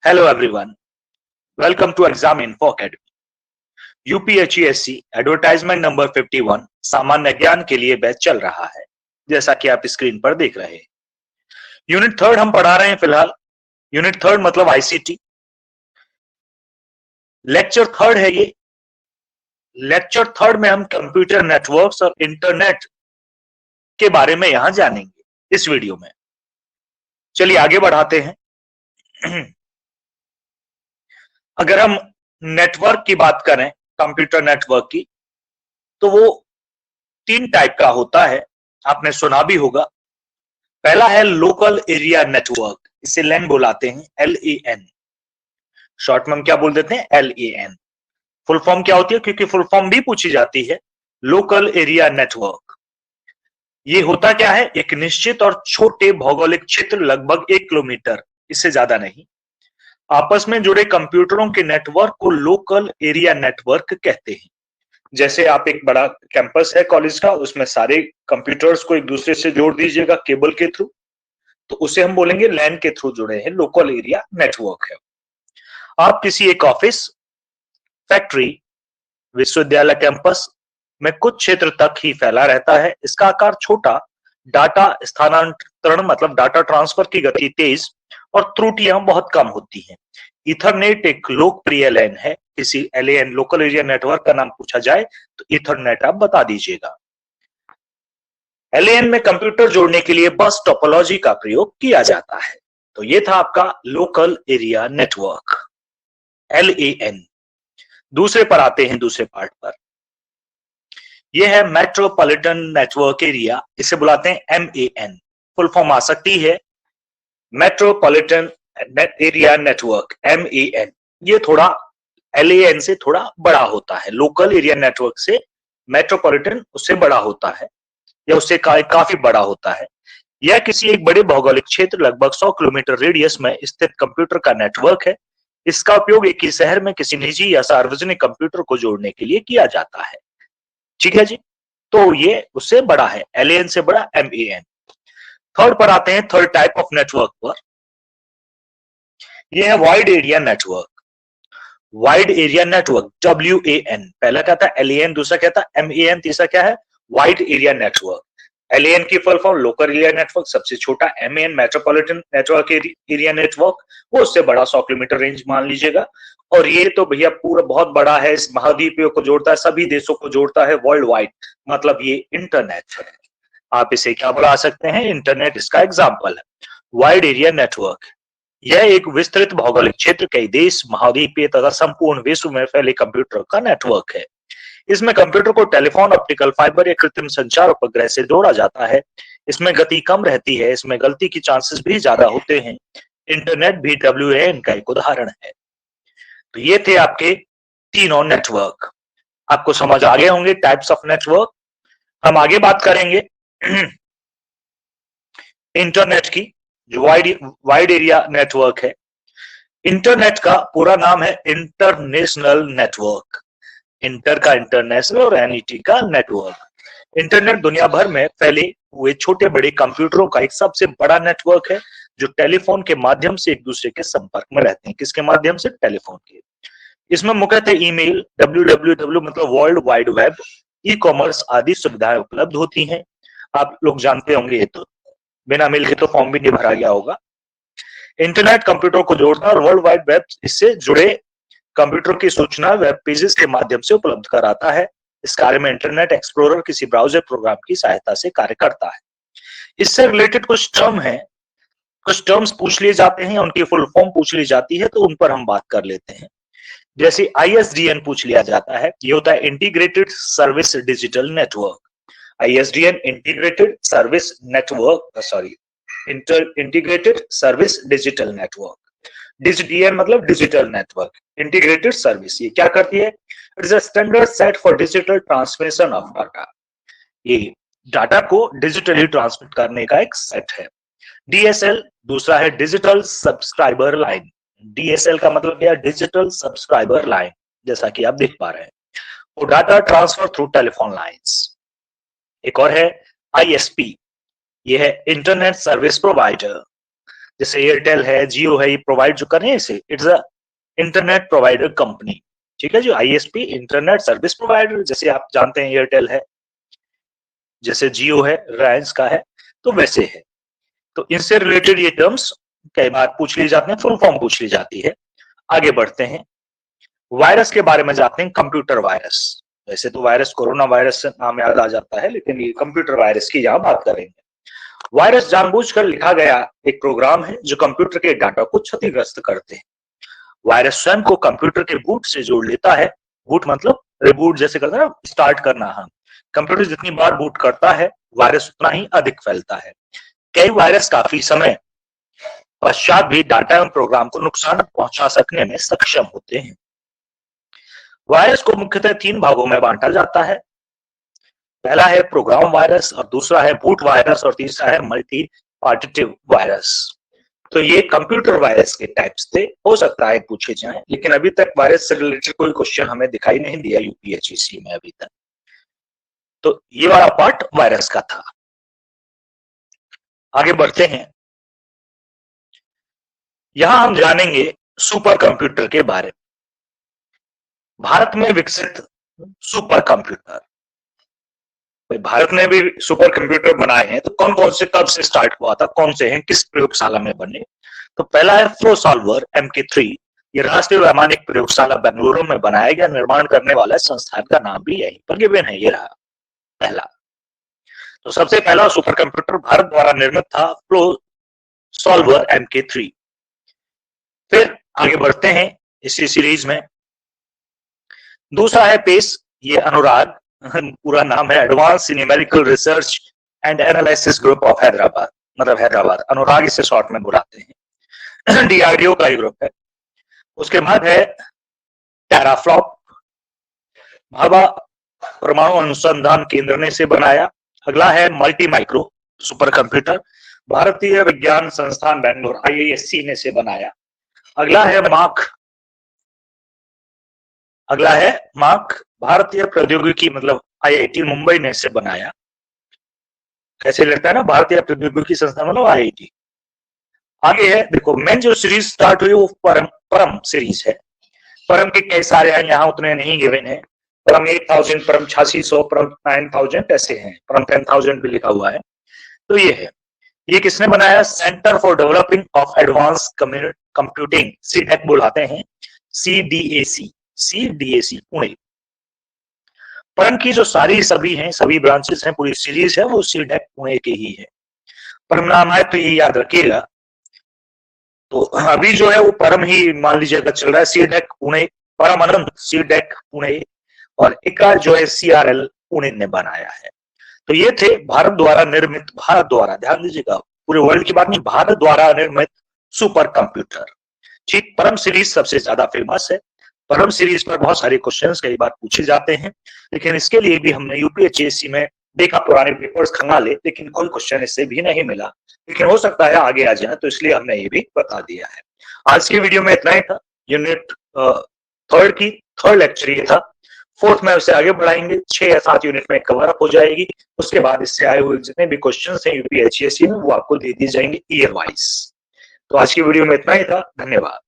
Hello everyone, welcome to Exam Info Academy. UPHESC advertisement number 51 सामान्य ज्ञान के लिए बैच चल रहा है, जैसा कि आप स्क्रीन पर देख रहे हैं। यूनिट थर्ड हम पढ़ा रहे हैं फिलहाल। यूनिट थर्ड मतलब आईसीटी। लेक्चर थर्ड है ये। लेक्चर थर्ड में हम कंप्यूटर नेटवर्क्स और इंटरनेट के बारे में यहां जानेंगे इस वीडियो में। चलिए आगे बढ़ाते हैं। अगर हम नेटवर्क की बात करें, कंप्यूटर नेटवर्क की, तो वो 3 टाइप का होता है, आपने सुना भी होगा। पहला है लोकल एरिया नेटवर्क, इसे लैन बुलाते हैं, LAN। शॉर्ट में हम क्या बोल देते हैं? LAN। फुल फॉर्म क्या होती है? क्योंकि फुल फॉर्म भी पूछी जाती है। लोकल एरिया नेटवर्क ये होता क्या है? एक निश्चित और छोटे भौगोलिक क्षेत्र, लगभग 1 किलोमीटर, इससे ज्यादा नहीं, आपस में जुड़े कंप्यूटरों के नेटवर्क को लोकल एरिया नेटवर्क कहते हैं। जैसे आप एक बड़ा कैंपस है कॉलेज का, उसमें सारे कंप्यूटर्स को एक दूसरे से जोड़ दीजिएगा केबल के थ्रू, तो उसे हम बोलेंगे लैन के थ्रू जुड़े हैं, लोकल एरिया नेटवर्क है। आप किसी एक ऑफिस, फैक्ट्री, विश्वविद्यालय कैंपस में कुछ क्षेत्र तक ही फैला रहता है। इसका आकार छोटा, डाटा स्थानांतरण मतलब डाटा ट्रांसफर की गति तेज और त्रुटियां बहुत कम होती हैं। इथरनेट एक लोकप्रिय लैन है। किसी LAN लोकल एरिया नेटवर्क का नाम पूछा जाए तो इथरनेट आप बता दीजिएगा। LAN में कंप्यूटर जोड़ने के लिए बस टोपोलॉजी का प्रयोग किया जाता है। तो ये था आपका लोकल एरिया नेटवर्क, LAN। दूसरे पर आते हैं, दूसरे पार्ट पर। यह है मेट्रोपॉलिटन नेटवर्क एरिया, इसे बुलाते हैं MAN। फुल फॉर्म आ सकती है मेट्रोपॉलिटन एरिया नेटवर्क, MAN। ये थोड़ा LAN से थोड़ा बड़ा होता है। लोकल एरिया नेटवर्क से मेट्रोपॉलिटन उससे बड़ा होता है, या उससे काफी बड़ा होता है। यह किसी एक बड़े भौगोलिक क्षेत्र, लगभग 100 किलोमीटर रेडियस में स्थित कंप्यूटर का नेटवर्क है। इसका उपयोग एक ही शहर में किसी निजी या सार्वजनिक कंप्यूटर को जोड़ने के लिए किया जाता है। ठीक है जी, तो ये उससे बड़ा है, LAN से बड़ा MAN। थर्ड पर आते हैं, थर्ड टाइप ऑफ नेटवर्क पर। यह है wide area network. Wide area network, WAN। पहला क्या था? LAN, दूसरा क्या था? MAN, तीसरा क्या है? Wide area network. LAN की full form local area network, सबसे छोटा MAN metropolitan network area network, वो उससे बड़ा 100 किलोमीटर रेंज मान लीजिएगा। और ये तो भैया पूरा बहुत बड़ा है, इस महाद्वीप को जोड़ता है, सभी देशों को जोड़ता है, वर्ल्ड वाइड, मतलब ये इंटरनेट है। आप इसे क्या बुला सकते हैं? इंटरनेट इसका एग्जाम्पल है। वाइड एरिया नेटवर्क यह एक विस्तृत भौगोलिक क्षेत्र, कई देश, महाद्वीपीय तथा संपूर्ण विश्व में फैले कंप्यूटर का नेटवर्क है। इसमें कंप्यूटर को टेलीफोन, ऑप्टिकल फाइबर या कृत्रिम संचार उपग्रह से जोड़ा जाता है। इसमें गति कम रहती है, इसमें गलती की चांसेस भी ज्यादा होते हैं। इंटरनेट भी WAN का एक उदाहरण है। तो ये थे आपके तीनों नेटवर्क। आपको समझ आ गए होंगे टाइप्स ऑफ नेटवर्क। हम आगे बात करेंगे इंटरनेट की, जो वाइड एरिया नेटवर्क है। इंटरनेट का पूरा नाम है इंटरनेशनल नेटवर्क। इंटर का इंटरनेशनल और NET का नेटवर्क। इंटरनेट दुनिया भर में फैले हुए छोटे बड़े कंप्यूटरों का एक सबसे बड़ा नेटवर्क है, जो टेलीफोन के माध्यम से एक दूसरे के संपर्क में रहते हैं। किसके माध्यम से? टेलीफोन के। इसमें मुख्यतः ईमेल, www मतलब वर्ल्ड वाइड वेब, ई-कॉमर्स आदि सुविधाएं उपलब्ध होती हैं। आप लोग जानते होंगे, ये तो बिना मेल के तो फॉर्म भी नहीं भरा गया होगा। इंटरनेट कंप्यूटर को जोड़ता है और वर्ल्ड वाइड वेब इससे जुड़े कंप्यूटर की सूचना वेब पेजेस के माध्यम से उपलब्ध कराता है। इस कार्य में इंटरनेट एक्सप्लोरर किसी ब्राउजर प्रोग्राम की सहायता से कार्य करता है। इससे रिलेटेड कुछ टर्म है, कुछ टर्म्स पूछ लिए जाते हैं, उनकी फुल फॉर्म पूछ ली जाती है, तो उन पर हम बात कर लेते हैं। जैसे ISDN पूछ लिया जाता है, ये होता है integrated service digital network. ISDN integrated service network, sorry integrated service digital network. DN मतलब डिजिटल नेटवर्क, इंटीग्रेटेड सर्विस ये क्या करती है? It is a standard set for digital transmission of data. ये डाटा को डिजिटली ट्रांसमिट करने का एक सेट है। DSL दूसरा है डिजिटल सब्सक्राइबर लाइन। DSL का मतलब क्या? डिजिटल सब्सक्राइबर लाइन, जैसा कि आप देख पा रहे हैं, वो data transfer through telephone lines. एक और है ISP, ये है इंटरनेट सर्विस प्रोवाइडर। जैसे एयरटेल है, जियो है, ये प्रोवाइड जो कर रहे हैं इसे, it's a internet provider company, ठीक है, जो आईएसपी इंटरनेट सर्विस प्रोवाइडर, जैसे आप जानते हैं एयरटेल है, जैसे जियो है, रिलायंस का है, तो वैसे है। तो इनसे रिलेटेड ये टर्म्स कई बार पूछ ली जाते हैं, फुल फॉर्म पूछ ली जाती है। आगे बढ़ते हैं, वायरस के बारे में जाते हैं, कंप्यूटर वायरस। वैसे तो वायरस कोरोना वायरस से नाम याद आ जाता है, लेकिन ये कंप्यूटर वायरस की यहाँ बात करेंगे। वायरस जानबूझकर लिखा गया एक प्रोग्राम है जो कंप्यूटर के डाटा को क्षतिग्रस्त करते हैं। वायरस स्वयं को कंप्यूटर के बूट से जोड़ लेता है। बूट मतलब रिबूट जैसे करते हैं ना, स्टार्ट करना। हम कंप्यूटर जितनी बार बूट करता है, वायरस उतना ही अधिक फैलता है। कई वायरस काफी समय पश्चात भी डाटा एवं प्रोग्राम को नुकसान पहुंचा सकने में सक्षम होते हैं। वायरस को मुख्यतः 3 भागों में बांटा जाता है। पहला है प्रोग्राम वायरस, और दूसरा है बूट वायरस, और तीसरा है मल्टी पार्टिटिव वायरस। तो ये कंप्यूटर वायरस के टाइप्स थे, हो सकता है पूछे जाएं, लेकिन अभी तक वायरस से रिलेटेड कोई क्वेश्चन हमें दिखाई नहीं दिया यूपीएचएससी में अभी तक। तो ये वाला पार्ट वायरस का था। आगे बढ़ते हैं, यहां हम जानेंगे सुपर कंप्यूटर के बारे में। भारत में विकसित सुपर कंप्यूटर, भारत ने भी सुपर कंप्यूटर बनाए हैं, तो कौन कौन से कब से स्टार्ट हुआ था, कौन से हैं, किस प्रयोगशाला में बने? तो पहला है फ्लोसॉल्वर MK3, ये राष्ट्रीय वैमानिक प्रयोगशाला बेंगलुरु में बनाया गया। निर्माण करने वाला संस्थान का नाम भी यहीं पर गिवन है, ये रहा पहला। तो सबसे पहला सुपर कंप्यूटर भारत द्वारा निर्मित था फ्लोसॉल्वर MK3। फिर आगे बढ़ते हैं इसी सीरीज में, दूसरा है पेस, ये अनुराग, पूरा नाम है advance numerical research and analysis group of Hyderabad, मतलब हैदराबाद, अनुराग इसे शॉर्ट में बुलाते हैं। DRDO का ग्रुप है। उसके बाद है टेराफ्लॉप, भाभा परमाणु अनुसंधान केंद्र ने इसे बनाया। अगला है मल्टी माइक्रो सुपर कंप्यूटर, भारतीय विज्ञान संस्थान बेंगलोर IISc ने इसे बनाया। अगला है मार्क, भारतीय प्रौद्योगिकी मतलब IIT मुंबई ने इसे बनाया। कैसे लगता है ना, भारतीय प्रौद्योगिकी संस्थान मतलब IIT। आगे है देखो, मेन जो सीरीज स्टार्ट हुई वो परम सीरीज है। परम के कई सारे हैं, यहाँ उतने नहीं गिवन है। परम 8000, परम 8600, परम 9000 ऐसे हैं, परम 10000 भी लिखा हुआ है। तो ये है, ये किसने बनाया? Centre for developing of advance computing, CDAC बुलाते हैं, CDAC पुणे। परम की जो सभी हैं, सभी ब्रांचेस हैं, पूरी सीरीज है, वो CDAC पुणे के ही है। परम नाम है तो ये याद रखिएगा। तो अभी जो है वो परम ही मान लीजिएगा चल रहा है, CDAC पुणे, परम अनंत CDAC पुणे, और इका जो है CRL पुणे ने बनाया है। तो ये थे भारत द्वारा निर्मित, भारत द्वारा, ध्यान दीजिएगा, पूरे वर्ल्ड की बात नहीं, भारत द्वारा निर्मित सुपर कंप्यूटर। ठीक, परम सीरीज सबसे ज्यादा फेमस है। परम सीरीज पर बहुत सारे क्वेश्चंस कई बार पूछे जाते हैं, लेकिन इसके लिए भी हमने यूपीएचएससी में देखा, पुराने पेपर्स खंगाले, लेकिन कोई क्वेश्चन इससे भी नहीं मिला। लेकिन हो सकता है आगे आ जाए, तो इसलिए हमने ये भी बता दिया है। आज की वीडियो में इतना ही था। यूनिट थर्ड लेक्चर ये था। फोर्थ में उसे आगे बढ़ाएंगे, 6 या 7 यूनिट में कवर अप हो जाएगी। उसके बाद इससे आए हुए जितने भी क्वेश्चन हैं यूपीएचएससी में, वो आपको दे दिए जाएंगे ईयर वाइज। तो आज की वीडियो में इतना ही था, धन्यवाद।